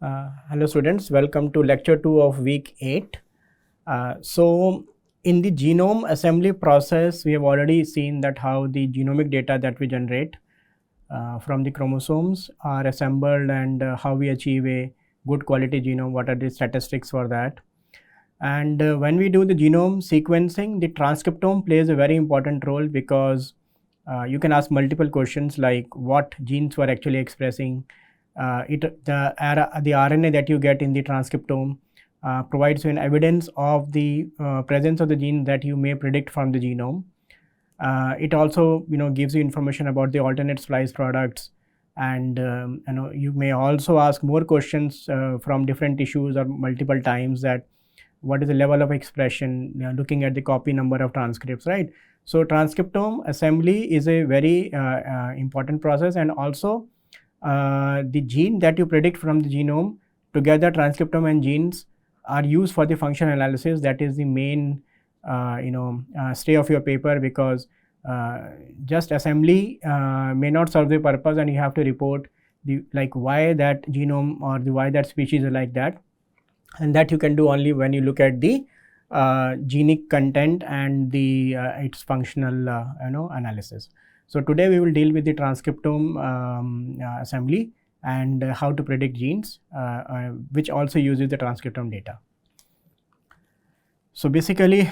Hello students, welcome to lecture 2 of week 8. So in the genome assembly process, we have already seen that how the genomic data that we generate from the chromosomes are assembled and how we achieve a good quality genome, what are the statistics for that. And when we do the genome sequencing, the transcriptome plays a very important role because you can ask multiple questions like what genes were actually expressing. The RNA that you get in the transcriptome provides you an evidence of the presence of the gene that you may predict from the genome. It also gives you information about the alternate splice products, and you may also ask more questions from different tissues or multiple times that what is the level of expression, looking at the copy number of transcripts, right? So transcriptome assembly is a very important process, and also the gene that you predict from the genome, together transcriptome and genes are used for the functional analysis. That is the main stay of your paper, because just assembly may not serve the purpose, and you have to report the why that genome or the why that species is like that, and that you can do only when you look at the genic content and the its functional analysis. So today we will deal with the transcriptome assembly and how to predict genes, which also uses the transcriptome data. So basically,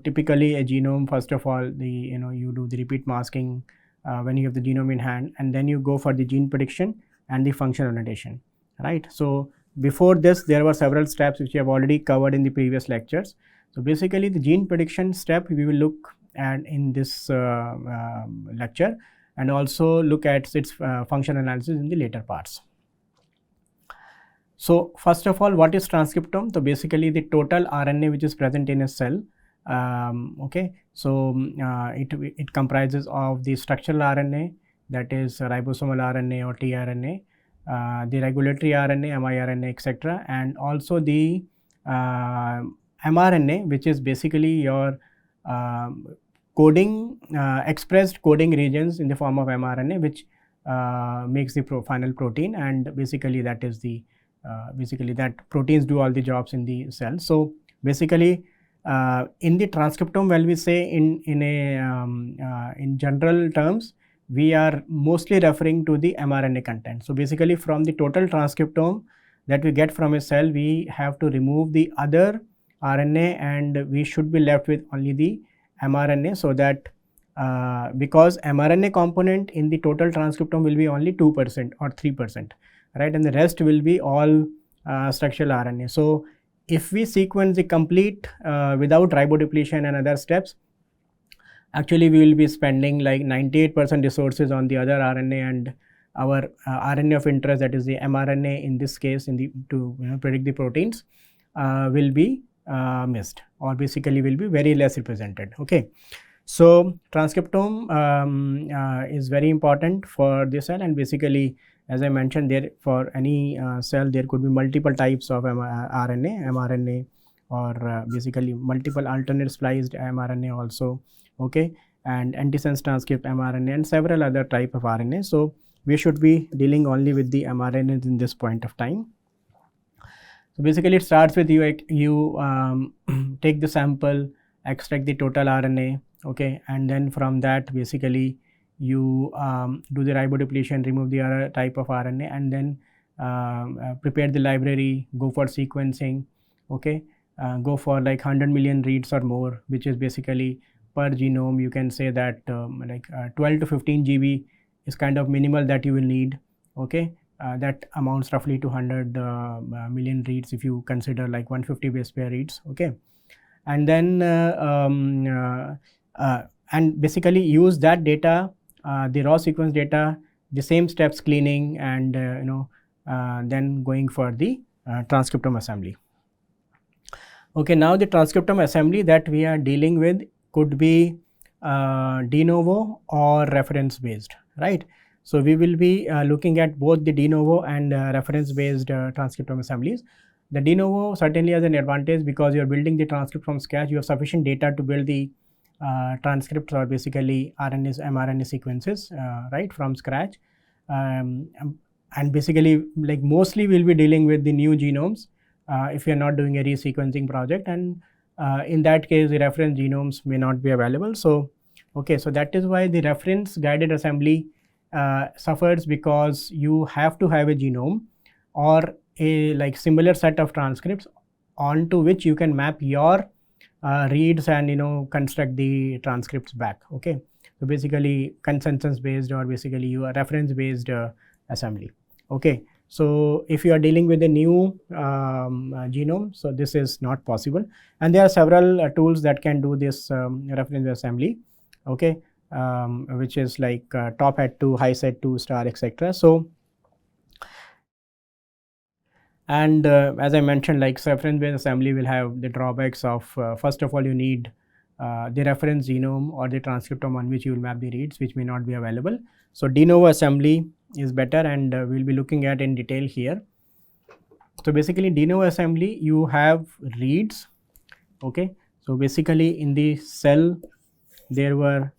typically a genome, first of all, you do the repeat masking when you have the genome in hand, and then you go for the gene prediction and the functional annotation, right? So before this, there were several steps which we have already covered in the previous lectures. So basically, the gene prediction step we will look at in this lecture, and also look at its functional analysis in the later parts. So first of all, what is transcriptome? So basically the total RNA which is present in a cell. Okay, so it comprises of the structural RNA, that is ribosomal RNA or tRNA, the regulatory RNA, miRNA, etc., and also the mRNA, which is basically your coding, expressed coding regions in the form of mRNA, which makes the final protein, and basically that is the that proteins do all the jobs in the cell. So basically in the transcriptome, when we say in general terms, we are mostly referring to the mRNA content. So basically from the total transcriptome that we get from a cell, we have to remove the other RNA and we should be left with only the mRNA, so that because mRNA component in the total transcriptome will be only 2% or 3%, right, and the rest will be all structural RNA. So if we sequence the complete without ribodepletion and other steps, actually we will be spending like 98% resources on the other RNA, and our RNA of interest, that is the mRNA in this case, to predict the proteins, will be missed, or basically will be very less represented. Okay, so transcriptome is very important for the cell, and basically, as I mentioned, there for any cell there could be multiple types of RNA, mRNA, or basically multiple alternate spliced mRNA also. Okay, and antisense transcript mRNA and several other type of RNA. So we should be dealing only with the mRNA in this point of time. So basically it starts with you take the sample, extract the total RNA, okay, and then from that basically you do the ribodepletion, remove the other type of RNA, and then prepare the library, go for sequencing, okay, go for like 100 million reads or more, which is basically per genome. You can say that 12 to 15 GB is kind of minimal that you will need, okay. That amounts roughly to 100 million reads if you consider like 150 base pair reads, okay, and then and basically use that data, the raw sequence data, the same steps, cleaning, and then going for the transcriptome assembly. Okay, now the transcriptome assembly that we are dealing with could be de novo or reference based, right? So we will be looking at both the de novo and reference based transcriptome assemblies. The de novo certainly has an advantage because you are building the transcript from scratch. You have sufficient data to build the transcripts, or basically RNAs, mRNA sequences, right, from scratch. and basically like mostly we'll be dealing with the new genomes if you're not doing a resequencing project, and in that case the reference genomes may not be available. So okay, so that is why the reference guided assembly suffers, because you have to have a genome or a like similar set of transcripts onto which you can map your reads and construct the transcripts back. Okay, so basically consensus based or basically your reference based assembly. Okay, so if you are dealing with a new genome, so this is not possible, and there are several tools that can do this reference assembly. Okay, which is like top hat 2, high set 2, star, etc. So and as I mentioned, like reference based assembly will have the drawbacks of first of all you need the reference genome or the transcriptome on which you will map the reads, which may not be available. So de novo assembly is better, and we will be looking at in detail here. So basically de novo assembly, you have reads. Okay, so basically in the cell there were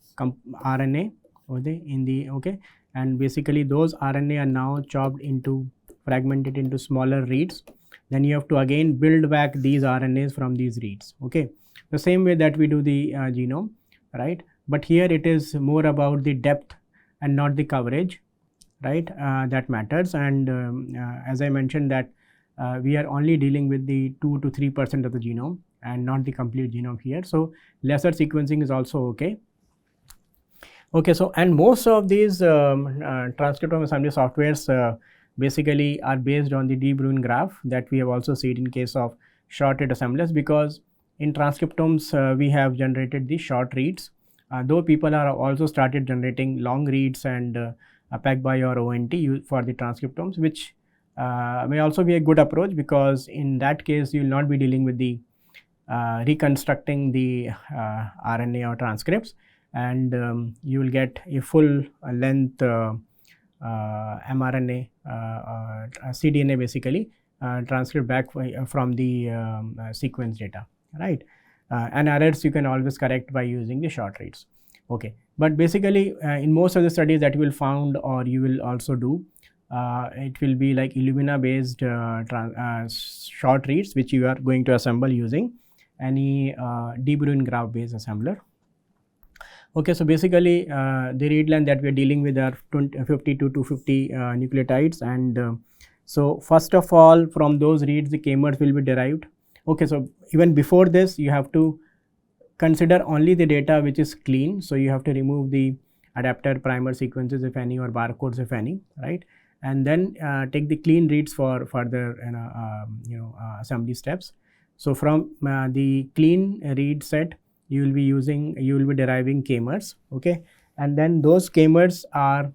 RNA okay, and basically those RNA are now chopped into, fragmented into smaller reads. Then you have to again build back these RNAs from these reads. Okay, the same way that we do the genome, right? But here it is more about the depth and not the coverage, right? That matters. And as I mentioned that we are only dealing with the 2 to 3% of the genome and not the complete genome here. So lesser sequencing is also okay. Okay, so and most of these transcriptome assembly softwares basically are based on the de Bruijn graph that we have also seen in case of shorted assemblers, because in transcriptomes we have generated the short reads, though people are also started generating long reads and packed by your ONT for the transcriptomes, which may also be a good approach, because in that case you will not be dealing with the reconstructing the RNA or transcripts, and you will get a full length mRNA cDNA basically transcript back from the sequence data, right? And errors you can always correct by using the short reads. Okay, but basically in most of the studies that you will found or you will also do, it will be like Illumina based short reads which you are going to assemble using any de Bruijn graph based assembler. Okay, so basically the read length that we are dealing with are 50 to 250 nucleotides, and so first of all from those reads the k-mers will be derived. Okay, so even before this you have to consider only the data which is clean, so you have to remove the adapter primer sequences if any or barcodes if any, right? And then take the clean reads for further assembly steps. So from the clean read set you will be deriving k-mers. Okay, and then those k-mers are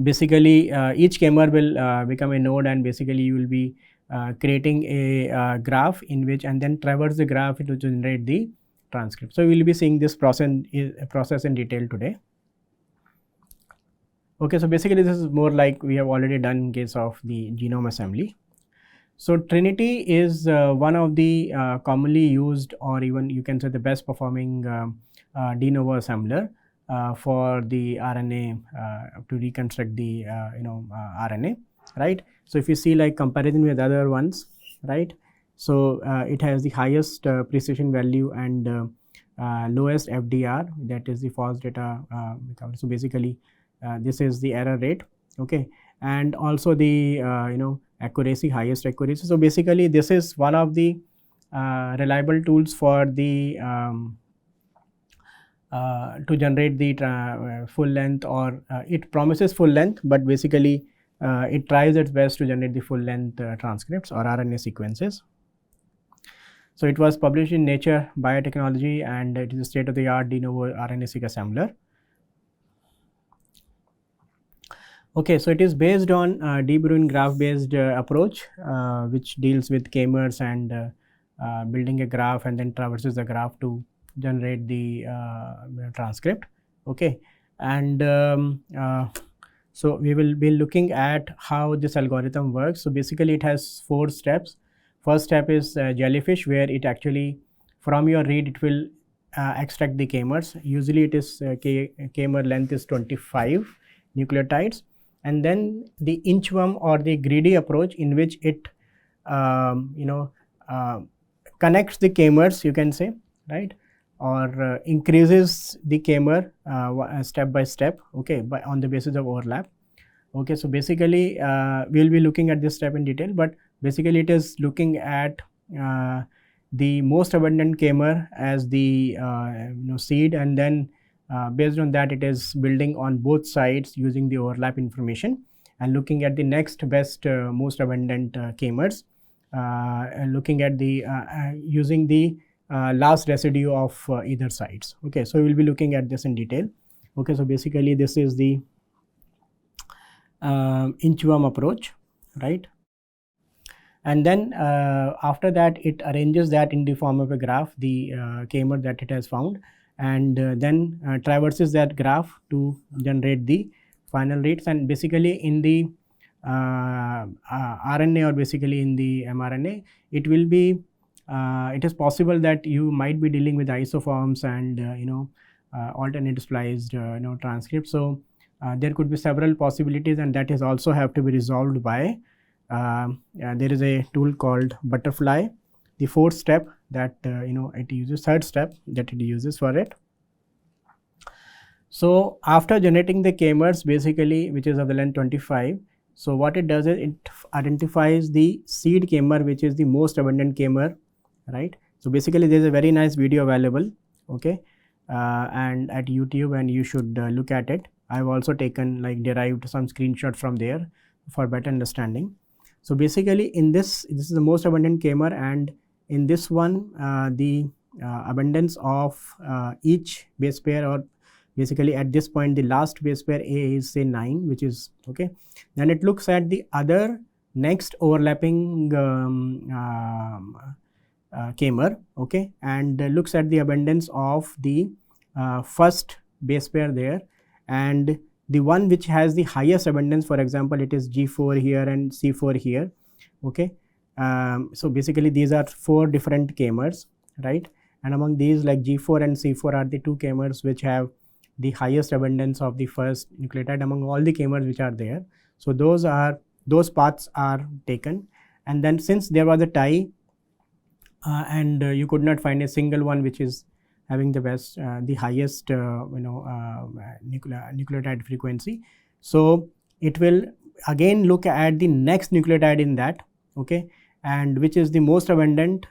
basically each k-mer will become a node, and basically you will be creating a graph in which, and then traverse the graph to generate the transcript. So we will be seeing this process in detail today. Okay, so basically this is more like we have already done in case of the genome assembly. So Trinity is one of the commonly used, or even you can say the best performing de novo assembler for the RNA to reconstruct the RNA, right? So if you see like comparison with other ones, right? So it has the highest precision value and lowest FDR, that is the false data recovery. So basically this is the error rate. Okay, and also the accuracy, highest accuracy. So basically this is one of the reliable tools for the to generate the full length, or it promises full length, but basically it tries its best to generate the full length transcripts or RNA sequences. So it was published in Nature Biotechnology, and it is a state of the art de novo RNA-seq assembler. Okay, so it is based on de Bruijn graph based approach which deals with k-mers and building a graph and then traverses the graph to generate the transcript. Okay, and so we will be looking at how this algorithm works. So basically it has 4 steps. First step is jellyfish, where it actually from your read it will extract the k-mers. Usually it is k-mer length is 25 nucleotides, and then the inchworm or the greedy approach, in which it connects the k-mers, you can say, right, or increases the k-mer step by step, okay, on the basis of overlap. Okay, so basically we will be looking at this step in detail, but basically it is looking at the most abundant k-mer as the seed, and then based on that it is building on both sides using the overlap information and looking at the next best most abundant k-mers, and looking at the using the last residue of either sides. Okay, so we will be looking at this in detail. Okay, so basically this is the inchworm approach, right? And then after that it arranges that in the form of a graph, the k-mer that it has found, and then traverses that graph to generate the final rates. And basically in the RNA, or basically in the mRNA, it will be it is possible that you might be dealing with isoforms and alternate spliced transcripts. So there could be several possibilities, and that is also have to be resolved by there is a tool called butterfly. The fourth step that it uses, third step that it uses for it. So after generating the k-mers, basically, which is of the length 25, so what it does is it identifies the seed k-mer, which is the most abundant k-mer, right? So basically there is a very nice video available, okay, and at YouTube, and you should look at it. I have also taken, like, derived some screenshots from there for better understanding. So basically in this is the most abundant k-mer, and in this one the abundance of each base pair, or basically at this point the last base pair A is say 9, which is okay. Then it looks at the other next overlapping k-mer, okay, and looks at the abundance of the first base pair there, and the one which has the highest abundance, for example it is G4 here and C4 here, okay. So basically these are 4 different k-mers, right, and among these, like, G4 and C4 are the 2 k-mers which have the highest abundance of the first nucleotide among all the k-mers which are there. So those paths are taken, and then since there was a tie and you could not find a single one which is having the best the highest nucleotide frequency, so it will again look at the next nucleotide in that, okay, and which is the most abundant,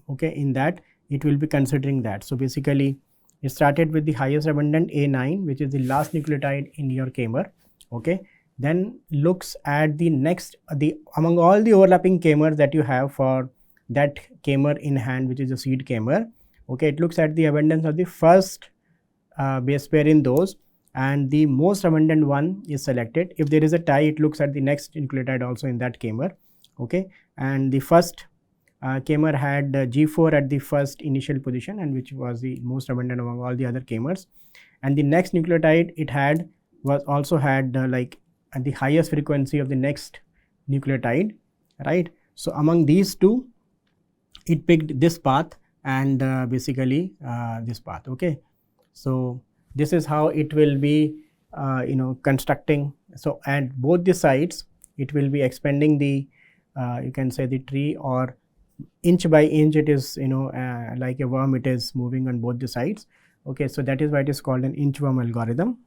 okay, in that it will be considering that. So basically it started with the highest abundant A9, which is the last nucleotide in your k-mer, okay, then looks at the next among all the overlapping k-mers that you have for that k-mer in hand, which is a seed k-mer, okay, it looks at the abundance of the first base pair in those, and the most abundant one is selected. If there is a tie, it looks at the next nucleotide also in that k-mer, okay, and the first k-mer had G4 at the first initial position, and which was the most abundant among all the other k-mers, and the next nucleotide it had was also had like at the highest frequency of the next nucleotide, right. So among these two it picked this path and basically this path, okay. So this is how it will be constructing. So at both the sides it will be expanding the you can say the tree, or inch by inch it is like a worm, it is moving on both the sides, okay. So that is why it is called an inchworm algorithm,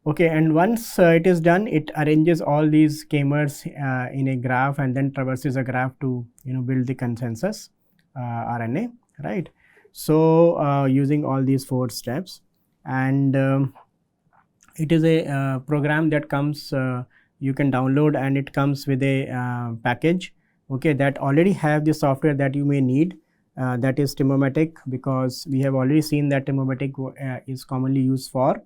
okay. And once it is done, it arranges all these k-mers in a graph, and then traverses a graph to build the consensus RNA, right. So using all these 4 steps, and it is a program that comes you can download, and it comes with a package, okay, that already have the software that you may need, that is Timomatic, because we have already seen that Timomatic is commonly used for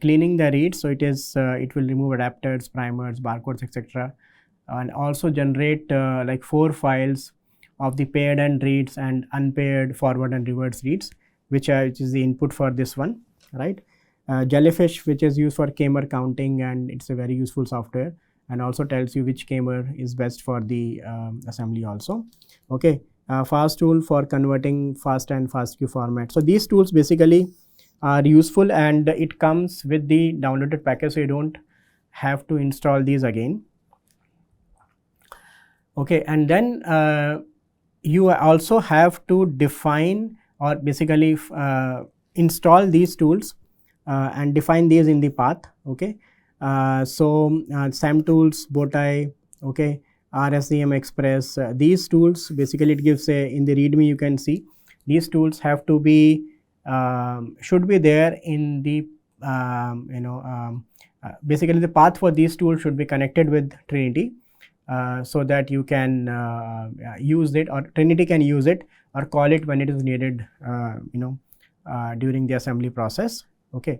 cleaning the reads. So it is it will remove adapters, primers, barcodes, etc., and also generate like 4 files of the paired end reads and unpaired forward and reverse reads, which is the input for this one, right. Jellyfish, which is used for k-mer counting, and it's a very useful software, and also tells you which k-mer is best for the assembly also, okay. Fast tool for converting fast and fastq format. So these tools basically are useful, and it comes with the downloaded package, so you don't have to install these again. Okay, and then you also have to define or basically install these tools and define these in the path. Okay, SAM tools, Bowtie, okay, RSCM Express, these tools basically it gives a, in the README you can see these tools have to be should be there in the basically the path for these tools should be connected with Trinity. So that you can use it, or Trinity can use it or call it when it is needed during the assembly process. Okay,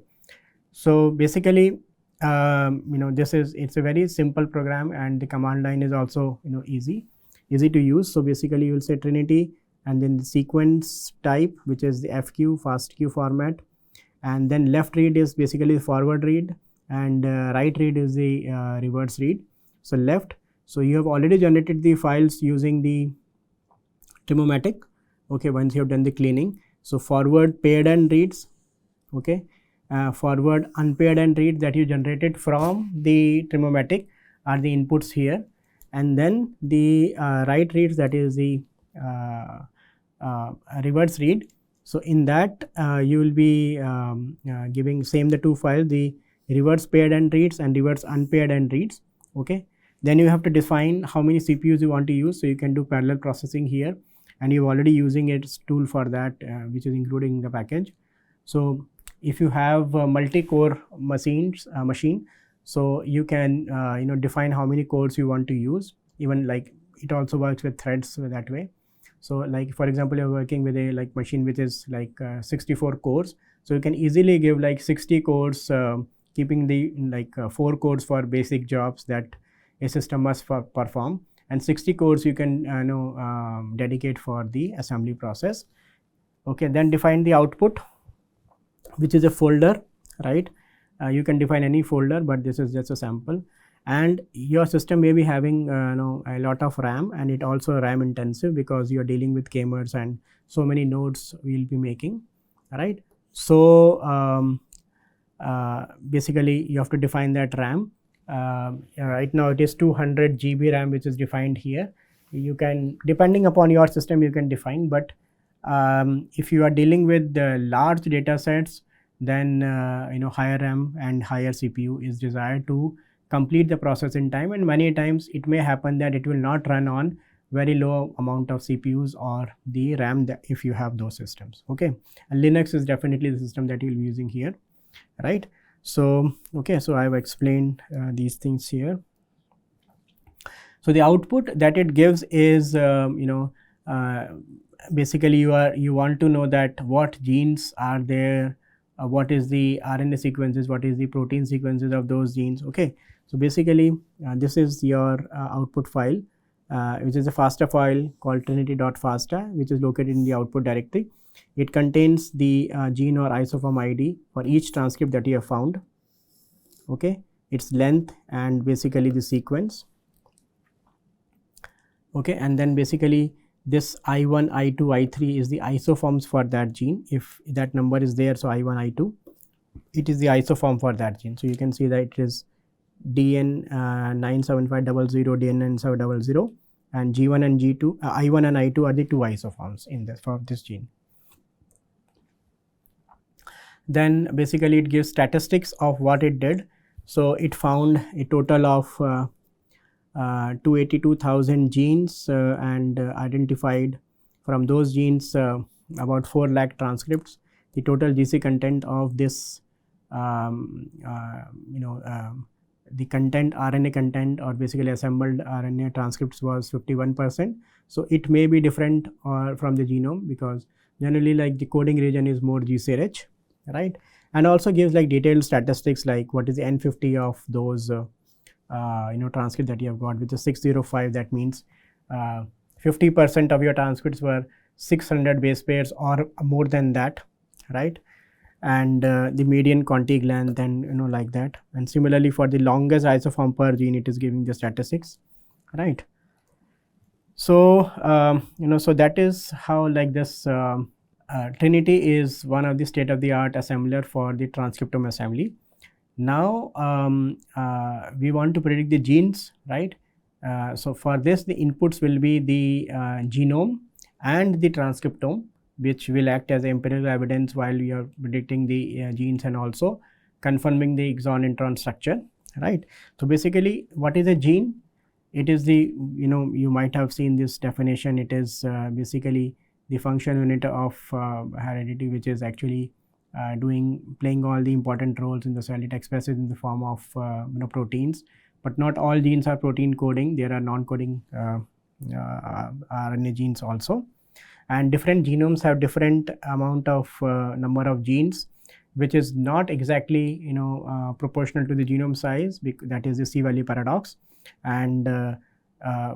so basically this is, it's a very simple program, and the command line is also easy to use. So basically you will say Trinity and then the sequence type, which is the FQ, fast queue format, and then left read is basically the forward read, and right read is the reverse read. So left, so you have already generated the files using the Trimomatic. Okay, once you have done the cleaning. So forward paired and reads, okay, forward unpaired and reads that you generated from the Trimomatic are the inputs here, and then the right reads, that is the reverse read. So in that you will be giving same the two files, the reverse paired and reads and reverse unpaired and reads. Okay, then you have to define how many CPUs you want to use, so you can do parallel processing here, and you're already using a tool for that which is including the package. So if you have multi-core machine, so you can define how many cores you want to use, even like it also works with threads that way. So like for example, you're working with a like machine which is like 64 cores, so you can easily give like 60 cores, keeping the like 4 cores for basic jobs that a system must perform, and 60 cores you can dedicate for the assembly process. Okay, then define the output, which is a folder, right? You can define any folder, but this is just a sample. And your system may be having a lot of RAM, and it also RAM intensive because you are dealing with k-mers and so many nodes we will be making, right? So basically you have to define that RAM. Right now it is 200 GB RAM which is defined here. You can, depending upon your system, you can define, but if you are dealing with large data sets, then higher RAM and higher CPU is desired to complete the process in time, and many times it may happen that it will not run on very low amount of CPUs or the RAM that if you have those systems. Okay, and Linux is definitely the system that you will be using here, right? So okay, so I have explained these things here. So the output that it gives is basically you want to know that what genes are there, what is the RNA sequences, what is the protein sequences of those genes. Okay, so basically this is your output file, which is a FASTA file called trinity.fasta, which is located in the output directory. It contains the gene or isoform ID for each transcript that you have found, okay, its length and basically the sequence. Okay, and then basically this I1, I2, I3 is the isoforms for that gene. If that number is there, so I1, I2, it is the isoform for that gene. So you can see that it is DN 97500, DN 9700, and G1 and G2, I1 and I2 are the two isoforms in this for this gene. Then basically it gives statistics of what it did. So it found a total of 282,000 genes and identified from those genes about 4 lakh transcripts. The total GC content of this the content, RNA content, or basically assembled RNA transcripts was 51%. So it may be different from the genome, because generally like the coding region is more GC rich, right? And also gives like detailed statistics like what is the N50 of those transcript that you have got, which is 605. That means 50% of your transcripts were 600 base pairs or more than that, right? And the median contig length and like that. And similarly for the longest isoform per gene, it is giving the statistics, right? So so that is how like this Trinity is one of the state-of-the-art assembler for the transcriptome assembly. Now we want to predict the genes, right? So for this, the inputs will be the genome and the transcriptome, which will act as empirical evidence while we are predicting the genes and also confirming the exon intron structure, right? So basically, what is a gene? It is the, you might have seen this definition. It is basically the function unit of heredity, which is actually playing all the important roles in the cell. It expresses in the form of proteins, but not all genes are protein coding. There are non-coding RNA genes also, and different genomes have different amount of number of genes, which is not exactly proportional to the genome size. That is the C-value paradox. And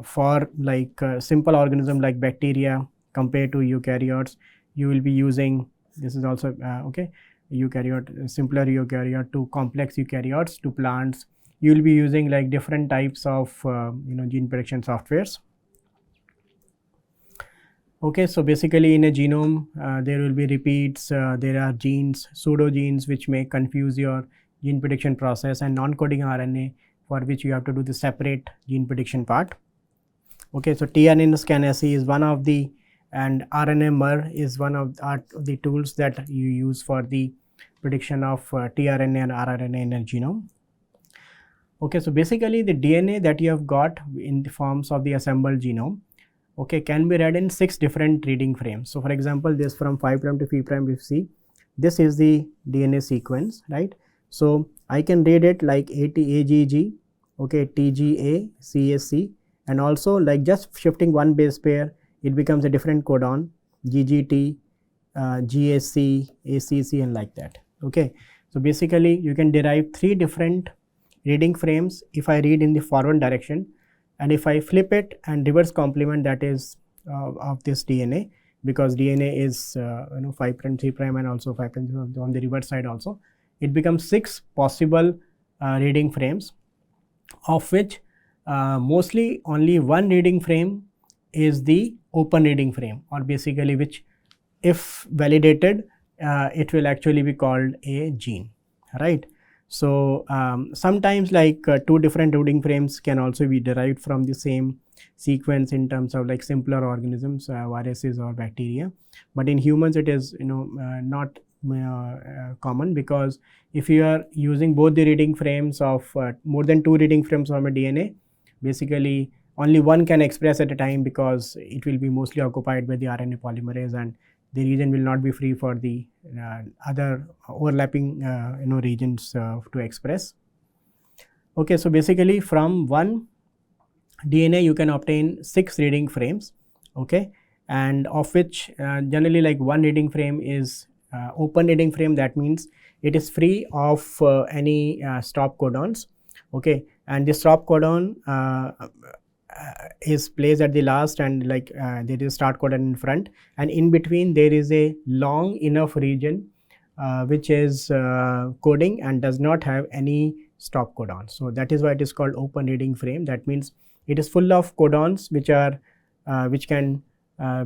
for like simple organism like bacteria compared to eukaryotes, you will be using, this is also eukaryote, simpler eukaryote to complex eukaryotes to plants, you will be using like different types of gene prediction softwares. Okay, so basically in a genome there will be repeats, there are genes, pseudogenes, which may confuse your gene prediction process, and non-coding RNA, for which you have to do the separate gene prediction part. Okay, so tRNA scan-assay is one of the, and RNA-MER is one of the tools that you use for the prediction of tRNA and rRNA in a genome. Okay, so basically the DNA that you have got in the forms of the assembled genome, okay, can be read in 6 different reading frames. So for example, this from 5' to 3', if see, this is the DNA sequence, right? So I can read it like AGG, okay, TGA, CSC, and also like just shifting one base pair, it becomes a different codon, GGT, GSC, ACC, and like that. Okay, so basically you can derive 3 different reading frames if I read in the forward direction, and if I flip it and reverse complement, that is of this DNA, because DNA is 5', 3', and also 5' on the reverse side also, it becomes 6 possible reading frames, of which mostly only one reading frame is the open reading frame, or basically which, if validated, it will actually be called a gene, right? So sometimes like 2 different reading frames can also be derived from the same sequence in terms of like simpler organisms, viruses or bacteria, but in humans it is not common, because if you are using both the reading frames of more than 2 reading frames from a DNA, basically only one can express at a time, because it will be mostly occupied by the RNA polymerase, and the region will not be free for the other overlapping regions to express. Okay, so basically from one DNA you can obtain 6 reading frames, okay, and of which generally like one reading frame is open reading frame. That means it is free of any stop codons, okay, and the stop codon is placed at the last, and like there is start codon in front, and in between there is a long enough region which is coding and does not have any stop codon. So that is why it is called open reading frame. That means it is full of codons which are which can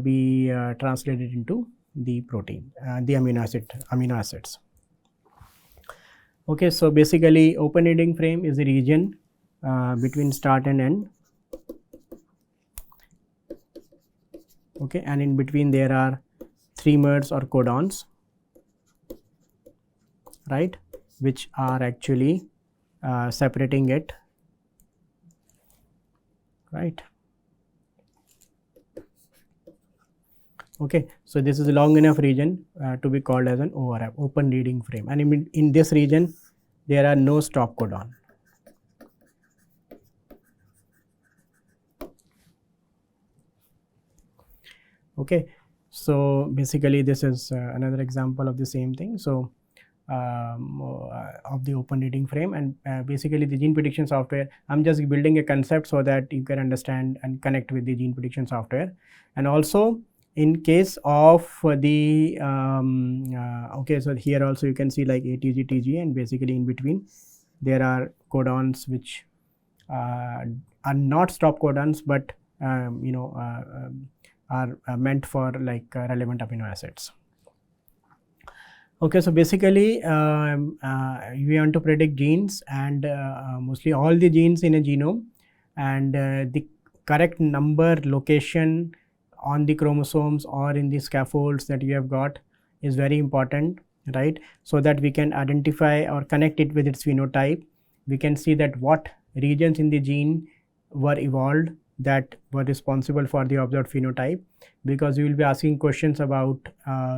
be translated into the protein, the amino acids. Okay, so basically open reading frame is the region between start and end, okay, and in between there are 3 mers or codons, right, which are actually separating it, right. Okay, so this is a long enough region to be called as an overlap, open reading frame, and in this region there are no stop codon. Okay, so basically this is another example of the same thing. So of the open reading frame, and basically the gene prediction software, I'm just building a concept so that you can understand and connect with the gene prediction software. And also in case of the okay, so here also you can see like ATG, TG, and basically in between there are codons which are not stop codons, but are meant for like relevant amino acids. Okay, so basically we want to predict genes, and mostly all the genes in a genome, and the correct number, location on the chromosomes or in the scaffolds that you have got is very important, right? So that we can identify or connect it with its phenotype. We can see that what regions in the gene were evolved that were responsible for the observed phenotype, because we will be asking questions about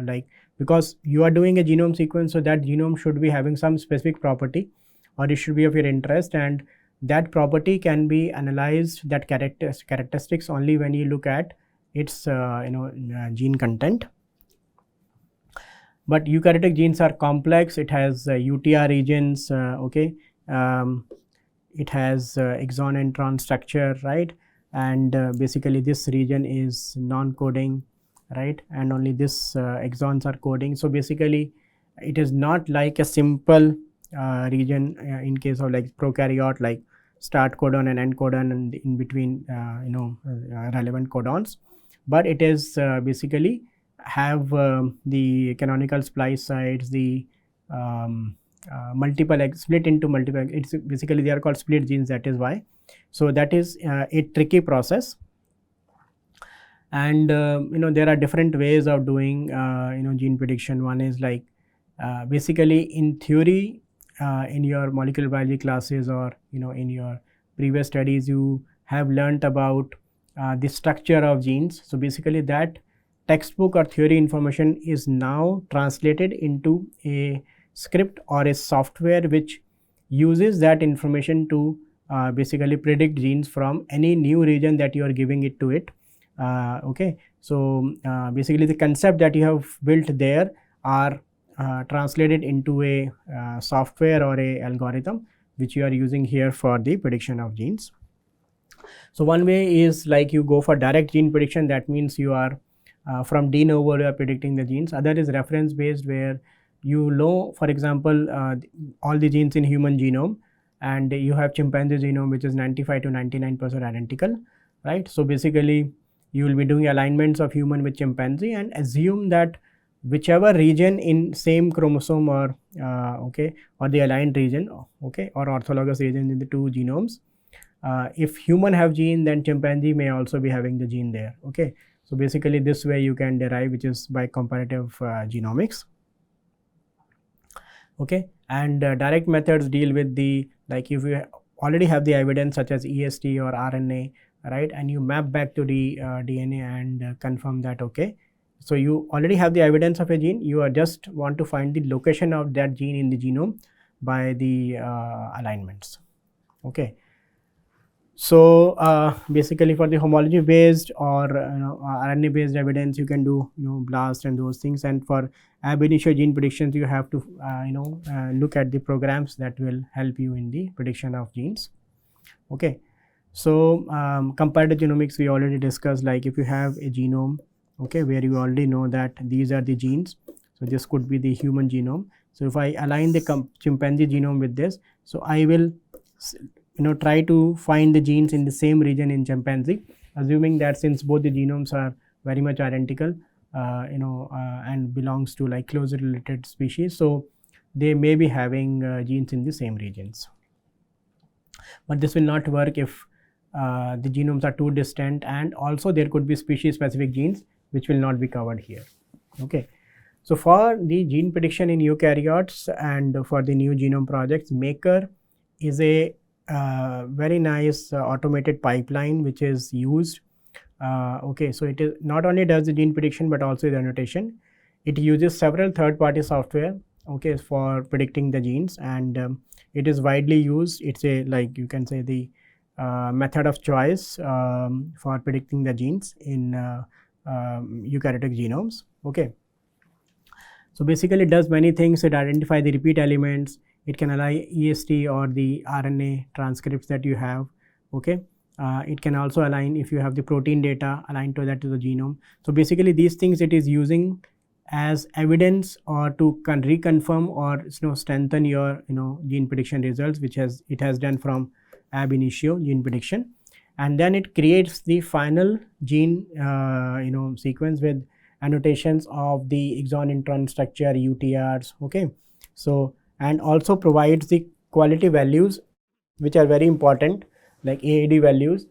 like, because you are doing a genome sequence, so that genome should be having some specific property, or it should be of your interest, and that property can be analyzed, that characteristics, only when you look at its gene content. But eukaryotic genes are complex. It has UTR regions, okay, it has exon intron structure, right? And basically this region is non-coding, right? And only this exons are coding. So basically it is not like a simple region in case of like prokaryote, like start codon and end codon and in between relevant codons, but it is basically have the canonical splice sites, the multiple split into multiple, it's basically they are called split genes, that is why. So that is a tricky process, and there are different ways of doing gene prediction. One is like basically in theory, in your molecular biology classes, or in your previous studies, you have learnt about the structure of genes. So basically that textbook or theory information is now translated into a script or a software which uses that information to basically predict genes from any new region that you are giving it to it. Okay, so basically the concept that you have built there are translated into a software or a algorithm which you are using here for the prediction of genes. So one way is like you go for direct gene prediction, that means you are from de novo you are predicting the genes. Other is reference based, where you know, for example, all the genes in human genome, and you have chimpanzee genome which is 95 to 99% identical, right? So basically you will be doing alignments of human with chimpanzee and assume that whichever region in same chromosome or okay, or the aligned region, okay, or orthologous region in the two genomes, if human have gene, then chimpanzee may also be having the gene there. Okay, so basically this way you can derive, which is by comparative genomics. Okay, and direct methods deal with the, like, if you already have the evidence such as EST or RNA, right, and you map back to the DNA and confirm that, okay, so you already have the evidence of a gene, you are just want to find the location of that gene in the genome by the alignments. Okay, so basically for the homology based or RNA based evidence, you can do BLAST and those things, and for ab initio gene predictions you have to look at the programs that will help you in the prediction of genes. Okay, so comparative genomics we already discussed, like if you have a genome, okay, where you already know that these are the genes, so this could be the human genome. So if I align the chimpanzee genome with this, so I will try to find the genes in the same region in chimpanzee, assuming that since both the genomes are very much identical, and belongs to like closely related species, so they may be having genes in the same regions. But this will not work if the genomes are too distant, and also there could be species specific genes which will not be covered here. Okay, so for the gene prediction in eukaryotes and for the new genome projects, Maker is a very nice automated pipeline which is used. Okay, so it is not only does the gene prediction but also the annotation. It uses several third-party software, okay, for predicting the genes, and it is widely used. It's a, like you can say, the method of choice for predicting the genes in eukaryotic genomes. Okay, so basically it does many things. It identifies the repeat elements. It can align EST or the RNA transcripts that you have. Okay, it can also align if you have the protein data, align to that to the genome. So basically these things it is using as evidence or to reconfirm or strengthen your gene prediction results, which it has done from ab initio gene prediction, and then it creates the final gene sequence with annotations of the exon intron structure, UTRs. Okay, so and also provides the quality values which are very important, like AAD values,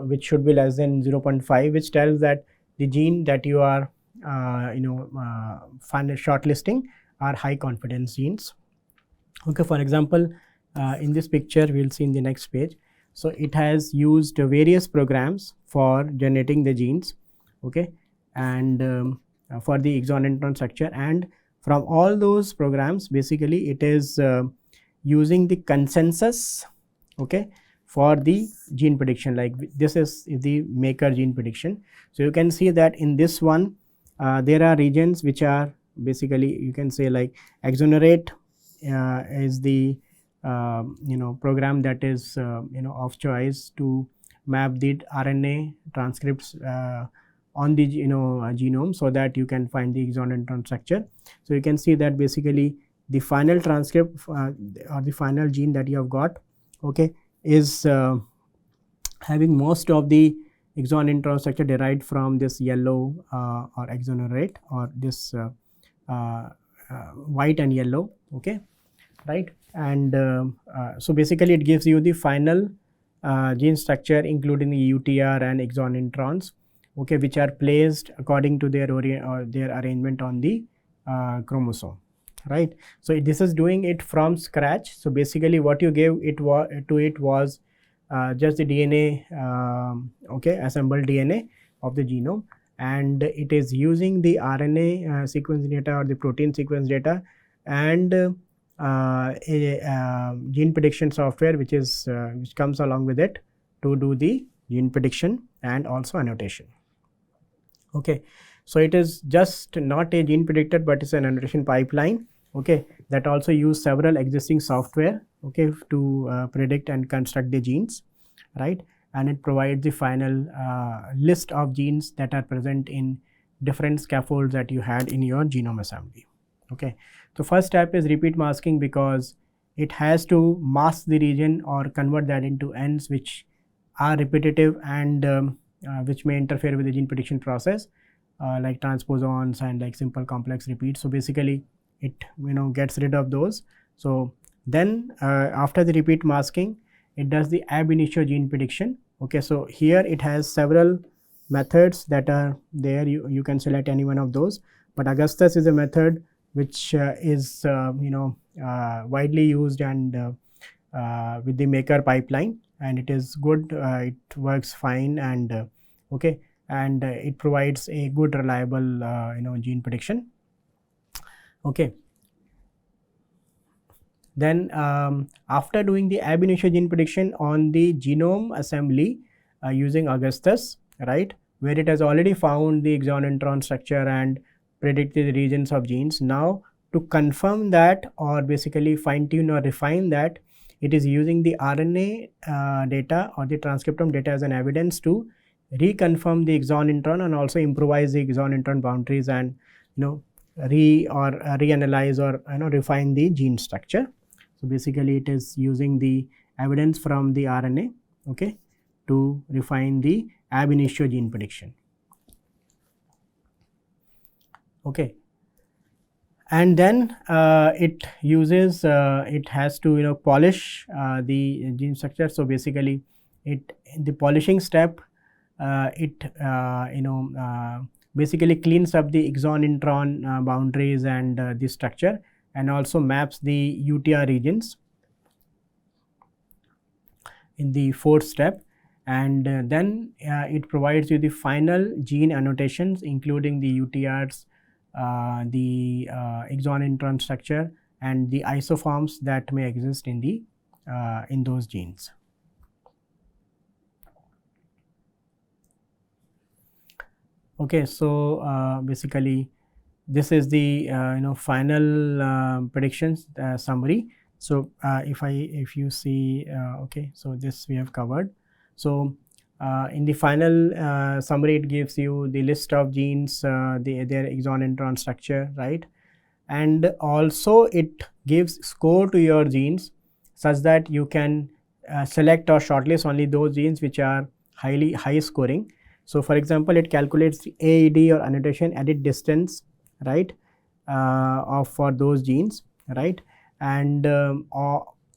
which should be less than 0.5, which tells that the gene that you are shortlisting are high confidence genes. Okay, for example, in this picture we will see in the next page. So it has used various programs for generating the genes, okay, and for the exon intron structure, and from all those programs basically it is using the consensus, okay, for the gene prediction. Like this is the maker gene prediction. So you can see that in this one there are regions which are basically, you can say, like exonerate is the program that is of choice to map the RNA transcripts on the genome, so that you can find the exon intron structure. So you can see that basically the final transcript or the final gene that you have got, okay, is having most of the exon intron structure derived from this yellow or exonerate, or this white and yellow, okay, right. And so basically it gives you the final gene structure including the UTR and exon introns, okay, which are placed according to their arrangement on the chromosome, right. So this is doing it from scratch. So basically what you gave it was just the DNA, okay, assembled DNA of the genome, and it is using the RNA sequence data or the protein sequence data, and a gene prediction software which is which comes along with it to do the gene prediction and also annotation. Okay, so it is just not a gene predictor, but it's an annotation pipeline, okay, that also use several existing software, okay, to predict and construct the genes, right. And it provides the final list of genes that are present in different scaffolds that you had in your genome assembly. Okay, so first step is repeat masking, because it has to mask the region or convert that into ends which are repetitive and which may interfere with the gene prediction process, like transposons and like simple complex repeats. So basically it gets rid of those. So then after the repeat masking, it does the ab initio gene prediction. Okay, so here it has several methods that are there. You can select any one of those, but Augustus is a method which is widely used and with the maker pipeline, and it is good, it works fine, and okay, and it provides a good reliable gene prediction. Okay, then after doing the ab initio gene prediction on the genome assembly using Augustus, right, where it has already found the exon intron structure and predicted the regions of genes, now to confirm that, or basically fine tune or refine that, it is using the RNA data or the transcriptome data as an evidence to reconfirm the exon intron and also improvise the exon intron boundaries and reanalyze or refine the gene structure. So basically it is using the evidence from the RNA, okay, to refine the ab initio gene prediction. Okay, and then it uses it has to polish the gene structure. So basically it, in the polishing step, it basically cleans up the exon intron boundaries and the structure, and also maps the UTR regions in the fourth step, and then it provides you the final gene annotations including the UTRs, the exon intron structure, and the isoforms that may exist in the in those genes. Okay, so basically this is the final predictions summary. So if you see, okay, so this we have covered. So in the final summary, it gives you the list of genes, their exon intron structure, right, and also it gives score to your genes such that you can select or shortlist only those genes which are high scoring, So for example, it calculates the AED or annotation edit distance, right, for those genes, right, and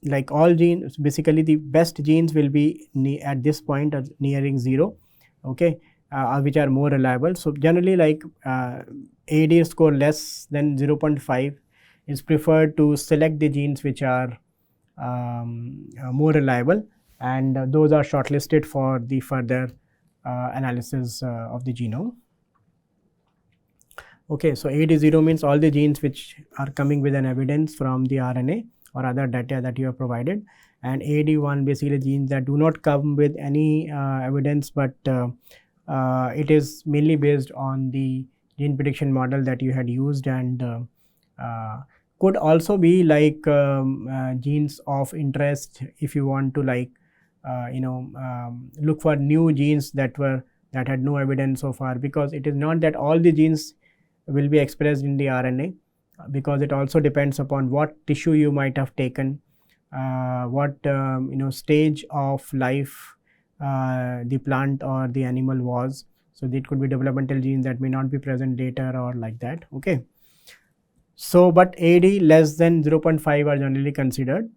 like all genes, basically the best genes will be at this point are nearing 0, okay, which are more reliable. So generally, like AED score less than 0.5 is preferred to select the genes which are more reliable, and those are shortlisted for the further analysis of the genome. Okay, so AD0 means all the genes which are coming with an evidence from the RNA or other data that you have provided, and AD1 basically genes that do not come with any evidence, but it is mainly based on the gene prediction model that you had used, and could also be like genes of interest if you want to like look for new genes that had no evidence so far, because it is not that all the genes will be expressed in the RNA, because it also depends upon what tissue you might have taken, what stage of life the plant or the animal was. So it could be developmental genes that may not be present later or like that. Okay. So but AD less than 0.5 are generally considered.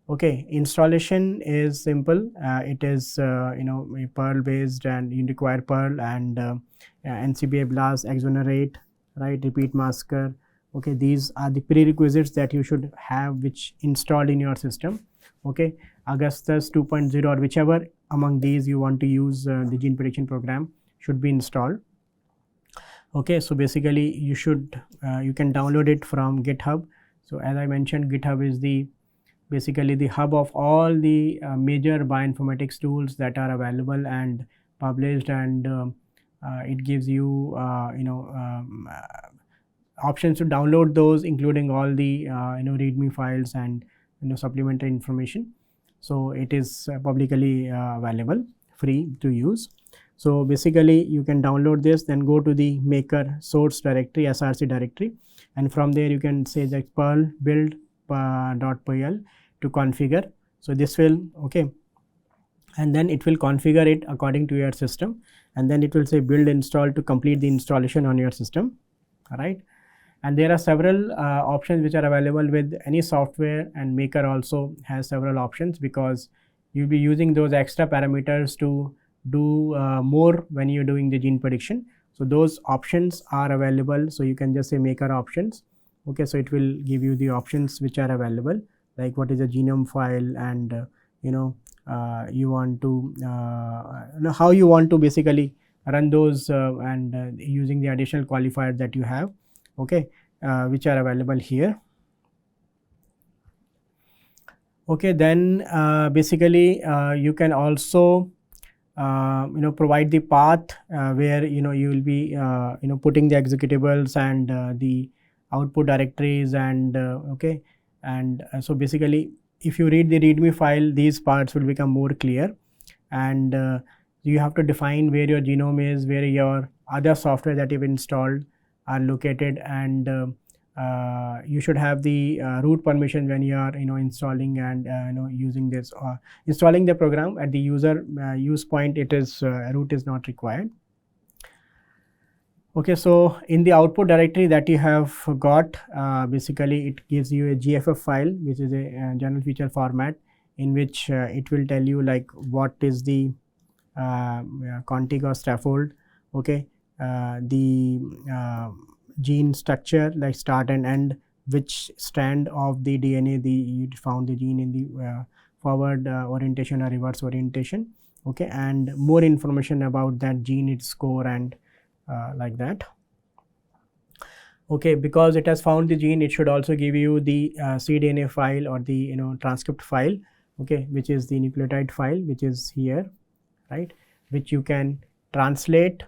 Okay, installation is simple. It is a Perl based, and you require Perl and NCBA BLAST, exonerate, right, repeat masker. Okay, these are the prerequisites that you should have which installed in your system. Okay, Augustus 2.0 or whichever among these you want to use the gene prediction program should be installed. Okay, so basically you should you can download it from GitHub. So as I mentioned, GitHub is basically the hub of all the major bioinformatics tools that are available and published, and it gives you options to download those, including all the readme files and supplementary information. So it is publicly available, free to use. So basically you can download this, then go to the maker source directory, src directory, and from there you can say that perl build .pl to configure. So this will, okay, and then it will configure it according to your system, and then it will say build install to complete the installation on your system. All right, and there are several options which are available with any software, and maker also has several options, because you'll be using those extra parameters to do more when you're doing the gene prediction. So those options are available, so you can just say maker options. Okay, so it will give you the options which are available, like what is a genome file, and you want to how you want to basically run those and using the additional qualifiers that you have, okay, which are available here. Okay, then basically you can also provide the path where you will be putting the executables and the output directories, and okay, and so basically if you read the readme file, these parts will become more clear, and you have to define where your genome is, where your other software that you've installed are located, and you should have the root permission when you are installing and using this installing the program. At the user use point, it is root is not required. Okay, so in the output directory that you have got, basically it gives you a GFF file, which is a general feature format, in which it will tell you like what is the contig or scaffold, okay, the gene structure like start and end, which strand of the DNA you found the gene in the forward orientation or reverse orientation, okay, and more information about that gene, its score, and like that. Okay, because it has found the gene, it should also give you the cDNA file or the transcript file, okay, which is the nucleotide file, which is here, right, which you can translate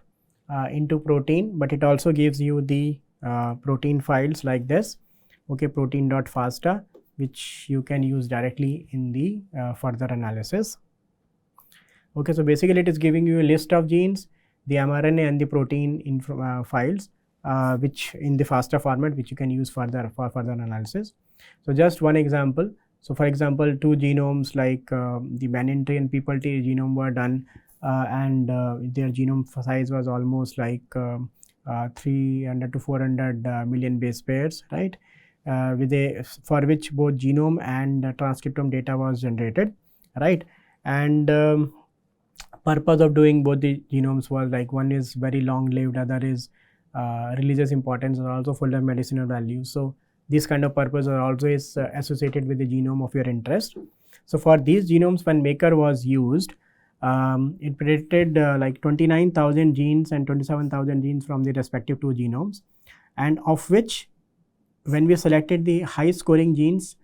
into protein, but it also gives you the protein files like this, okay, protein.fasta, which you can use directly in the further analysis. Okay, so basically it is giving you a list of genes, the mRNA and the protein files, which in the FASTA format, which you can use for further analysis. So just one example. So for example, two genomes like the banyan tree and people tree genome were done and their genome size was almost like 300 to 400 million base pairs, right? For which both genome and transcriptome data was generated, right? And purpose of doing both the genomes was like, one is very long lived, other is religious importance, and also full of medicinal value. So this kind of purpose are always associated with the genome of your interest. So for these genomes, when Maker was used, it predicted like 29,000 genes and 27,000 genes from the respective two genomes, and of which, when we selected the high scoring genes,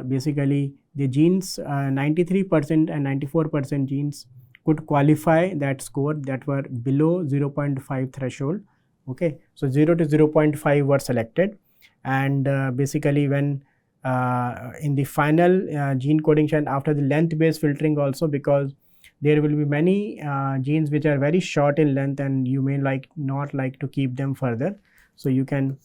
basically the genes 93% and 94% genes could qualify that score, that were below 0.5 threshold. Okay, so 0 to 0.5 were selected, and basically when in the final gene coding chain, after the length based filtering also, because there will be many genes which are very short in length and you may not like to keep them further, so you can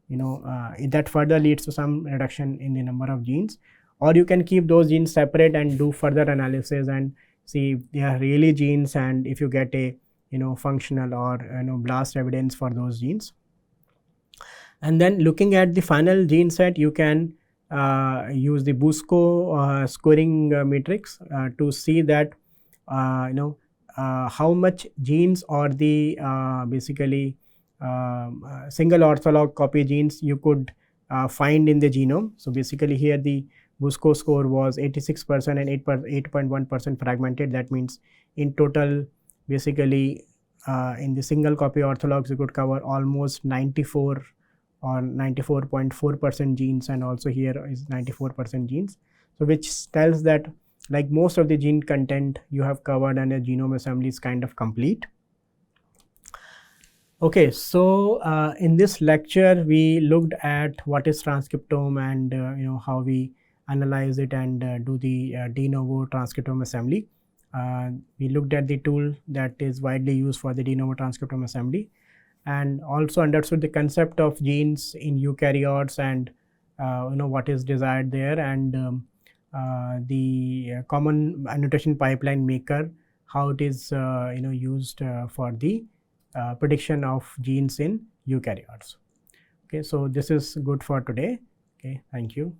that further leads to some reduction in the number of genes, or you can keep those genes separate and do further analysis and see if they are really genes, and if you get a functional or blast evidence for those genes. And then looking at the final gene set, you can use the Busco scoring matrix to see that how much genes or the basically single ortholog copy genes you could find in the genome. So basically here the Busco score was 86% and 8.1% fragmented. That means in total, basically in the single copy orthologs you could cover almost 94 or 94.4% genes, and also here is 94% genes. So which tells that like most of the gene content you have covered and a genome assembly is kind of complete. Okay, so in this lecture we looked at what is transcriptome and how we analyze it and do the de novo transcriptome assembly. We looked at the tool that is widely used for the de novo transcriptome assembly, and also understood the concept of genes in eukaryotes and what is desired there, and the common annotation pipeline Maker, how it is used for the prediction of genes in eukaryotes. Okay, so this is good for today. Okay, thank you.